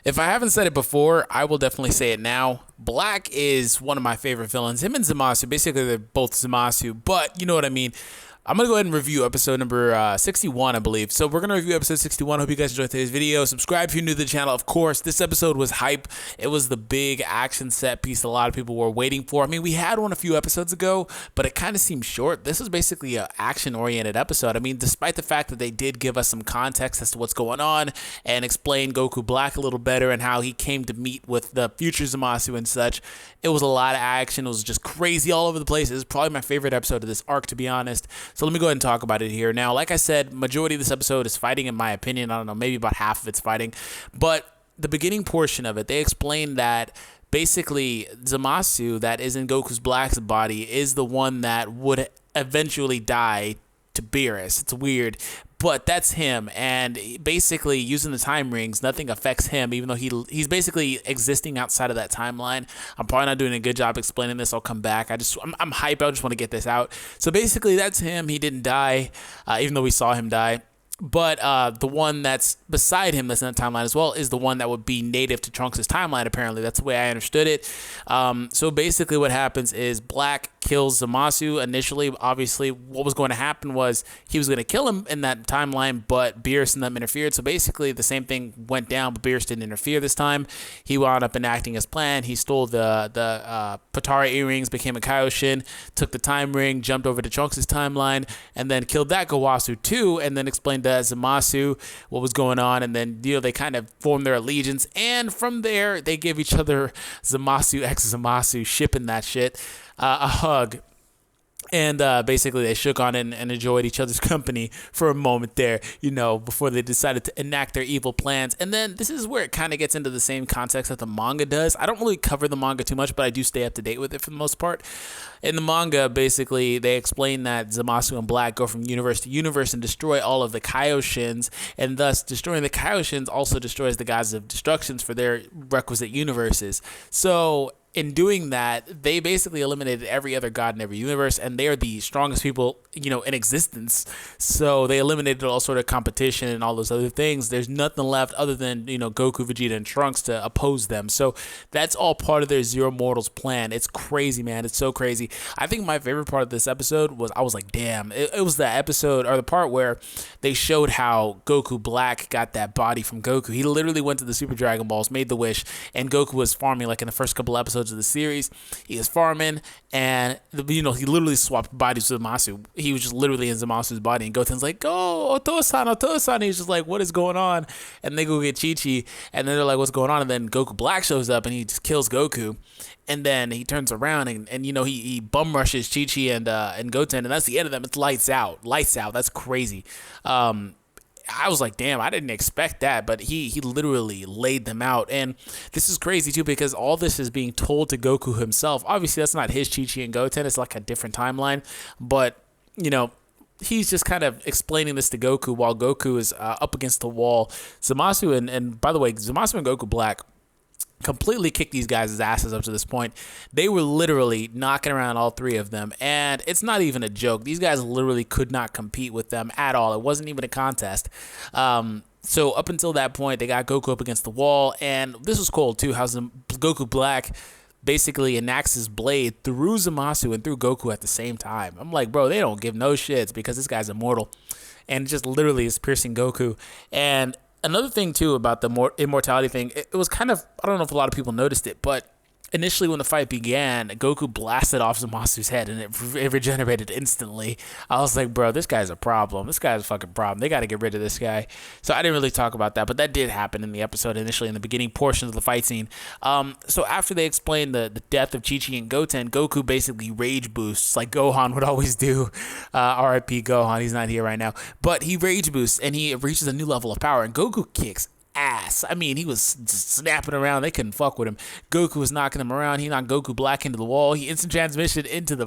If I haven't said it before, I will definitely say it now. Black is one of my favorite villains. Him and Zamasu, basically they're both Zamasu, but you know what I mean. I'm going to go ahead and review episode number 61, I believe. So we're going to review episode 61. Hope you guys enjoyed today's video. Subscribe if you're new to the channel. Of course, this episode was hype. It was the big action set piece a lot of people were waiting for. I mean, we had one a few episodes ago, but it kind of seemed short. This was basically an action-oriented episode. I mean, despite the fact that they did give us some context as to what's going on and explain Goku Black a little better and how he came to meet with the future Zamasu and such, it was a lot of action. It was just crazy all over the place. It was probably my favorite episode of this arc, to be honest. So let me go ahead and talk about it here. Now, like I said, majority of this episode is fighting, in my opinion. I don't know, maybe about half of it's fighting. But the beginning portion of it, they explained that basically Zamasu, that is in Goku's Black's body, is the one that would eventually die to Beerus. It's weird, but that's him. And basically, using the time rings, nothing affects him, even though he's basically existing outside of that timeline. I'm probably not doing a good job explaining this. I'll come back. I'm hype. I just want to get this out. So basically, that's him. He didn't die, even though we saw him die. But the one that's beside him that's in the timeline as well is the one that would be native to Trunks' timeline, apparently. That's the way I understood it. So basically what happens is Black kills Zamasu initially. Obviously, what was going to happen was he was going to kill him in that timeline, but Beerus and them interfered. So basically the same thing went down, but Beerus didn't interfere this time. He wound up enacting his plan. He stole the Patara earrings, became a Kaioshin, took the time ring, jumped over to Trunks' timeline, and then killed that Gowasu too, and then explained to Zamasu what was going on, and then they kind of formed their allegiance, and from there they gave each other Zamasu x Zamasu, shipping that shit, a hug. And basically they shook on it and enjoyed each other's company for a moment there, before they decided to enact their evil plans. And then this is where it kind of gets into the same context that the manga does. I don't really cover the manga too much, but I do stay up to date with it for the most part. In the manga, basically, they explain that Zamasu and Black go from universe to universe and destroy all of the Kaioshins, and thus destroying the Kaioshins also destroys the gods of destructions for their requisite universes. So in doing that, they basically eliminated every other god in every universe, and they are the strongest people, in existence. So they eliminated all sort of competition and all those other things. There's nothing left other than, Goku, Vegeta, and Trunks to oppose them. So that's all part of their Zero Mortals plan. It's crazy, man. It's so crazy. I think my favorite part of this episode was, I was like, damn. It was the episode, or the part where they showed how Goku Black got that body from Goku. He literally went to the Super Dragon Balls, made the wish, and Goku was farming, like in the first couple episodes of the series. He was farming, and he literally swapped bodies with Zamasu. He was just literally in Zamasu's body, and Goten's like, "Go, Otosan, Otosan." He's just like, "What is going on?" And they go get Chi-Chi, and then they're like, "What's going on?" And then Goku Black shows up, and he just kills Goku, and then he turns around, and he bum rushes Chi-Chi and Goten, and that's the end of them. It's lights out. That's crazy. I was like, damn, I didn't expect that, but he literally laid them out. And this is crazy too, because all this is being told to Goku himself. Obviously, that's not his Chi-Chi and Goten. It's like a different timeline, but he's just kind of explaining this to Goku while Goku is up against the wall. Zamasu and by the way, Zamasu and Goku Black completely kicked these guys' asses up to this point. They were literally knocking around all three of them, and it's not even a joke. These guys literally could not compete with them at all. It wasn't even a contest. So up until that point, they got Goku up against the wall, and this was cool too, how Goku Black basically enacts his blade through Zamasu and through Goku at the same time. I'm like, bro, they don't give no shits because this guy's immortal, and just literally is piercing Goku. And another thing too about the immortality thing, it was kind of, I don't know if a lot of people noticed it, but initially when the fight began, Goku blasted off Zamasu's head and it regenerated instantly. I was like, bro, this guy's a problem. This guy's a fucking problem. They got to get rid of this guy. So I didn't really talk about that, but that did happen in the episode initially in the beginning portions of the fight scene. So after they explained the death of Chi-Chi and Goten, Goku basically rage boosts like Gohan would always do. R.I.P. Gohan. He's not here right now. But he rage boosts and he reaches a new level of power, and Goku kicks ass. I mean, he was just snapping around. They couldn't fuck with him. Goku was knocking him around. He knocked Goku Black into the wall. He instant transmission into the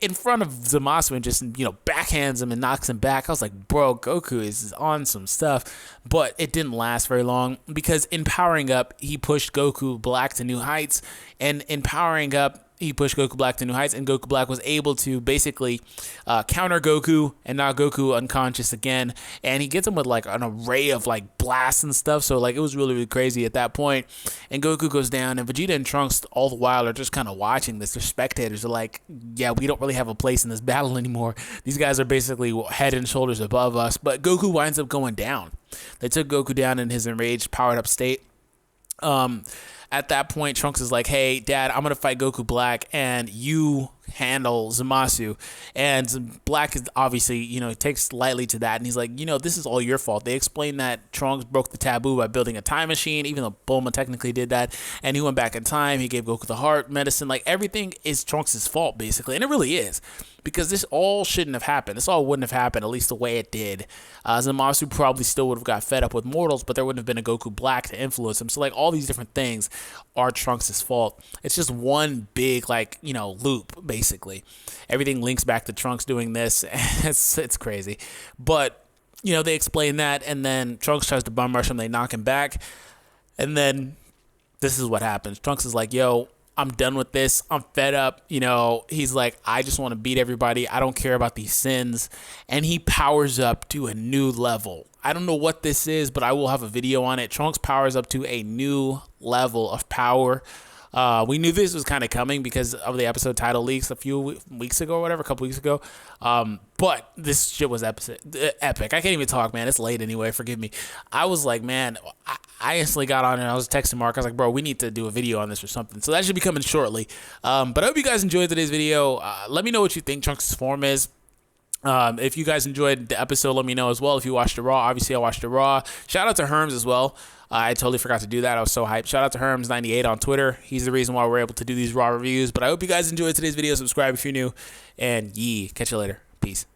in front of Zamasu and just, backhands him and knocks him back. I was like, bro, Goku is on some stuff. But it didn't last very long, because in powering up, he pushed Goku Black to new heights, and in powering up, he pushed Goku Black to new heights, and Goku Black was able to basically counter Goku and knock Goku unconscious again. And he gets him with like an array of like blasts and stuff. So like it was really, really crazy at that point. And Goku goes down, and Vegeta and Trunks all the while are just kind of watching this. They're spectators. They're like, yeah, we don't really have a place in this battle anymore. These guys are basically head and shoulders above us. But Goku winds up going down. They took Goku down in his enraged, powered up state. At that point, Trunks is like, hey, Dad, I'm going to fight Goku Black, and you handle Zamasu. And Black is obviously, takes lightly to that, and he's like, this is all your fault. They explained that Trunks broke the taboo by building a time machine, even though Bulma technically did that, and he went back in time. He gave Goku the heart medicine. Like, everything is Trunks' fault, basically, and it really is, because this all shouldn't have happened. This all wouldn't have happened, at least the way it did. Zamasu probably still would have got fed up with mortals, but there wouldn't have been a Goku Black to influence him. So, like, all these different things are Trunks' fault. It's just one big, loop, basically. Everything links back to Trunks doing this. It's crazy. But, they explain that, and then Trunks tries to bum rush him. They knock him back. And then this is what happens. Trunks is like, yo, I'm done with this. I'm fed up. He's like, I just want to beat everybody. I don't care about these sins. And he powers up to a new level. I don't know what this is, but I will have a video on it. Trunks powers up to a new level of power. We knew this was kind of coming because of the episode title leaks a few weeks ago or whatever, a couple weeks ago. But this shit was epic. I can't even talk, man. It's late anyway. Forgive me. I was like, man, I instantly got on and I was texting Mark. I was like, bro, we need to do a video on this or something. So that should be coming shortly. But I hope you guys enjoyed today's video. Let me know what you think Trunks' form is. If you guys enjoyed the episode, let me know as well. If you watched the Raw, obviously I watched the Raw. Shout out to Herms as well. I totally forgot to do that. I was so hyped. Shout out to Herms98 on Twitter. He's the reason why we're able to do these Raw reviews. But I hope you guys enjoyed today's video. Subscribe if you're new. And catch you later. Peace.